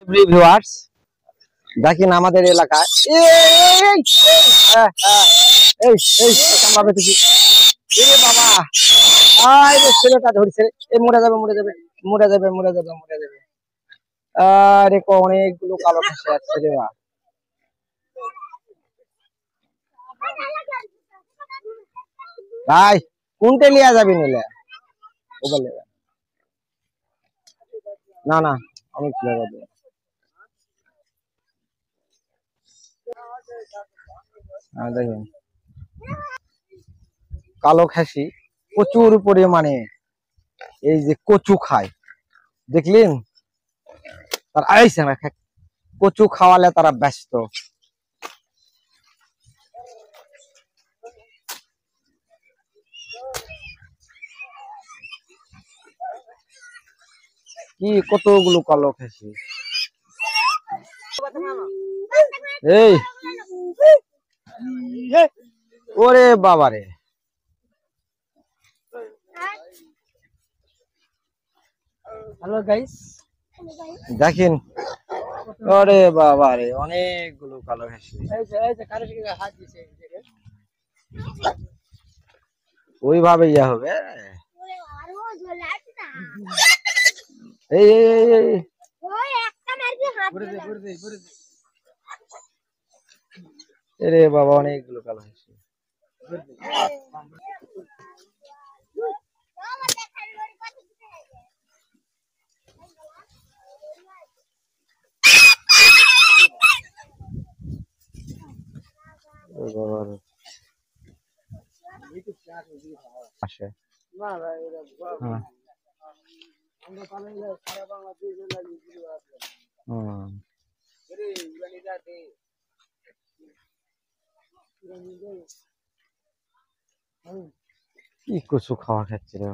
viewers দেখেন আমাদের এলাকায় বাবা ছেলেটা ধরছে মরে যাবে মরে যাবে মরে যাবে মরে যাবে মরে যাবে আরে অনেকগুলো কালো খাসি আসছে রে বা ভাই কোনটা লিয়া যাবি নিলে ও বলে না না আমি দেখেন কালো খাসি প্রচুর পরিমাণে এই যে কচু খায় দেখলেন তার আইসে না কচু খাওয়ালে তারা ব্যস্ত কি কতগুলো কালো খাসি এই ওরে বাবারে হ্যালো গাইস দেখেন ওরে বাবারে অনেকগুলো কালো খাসি ওইভাবে ইয়া হবে এই রে বাবা অনেকগুলো কালো খাসি আসে কি কচু খাওয়া খাচ্ছে রে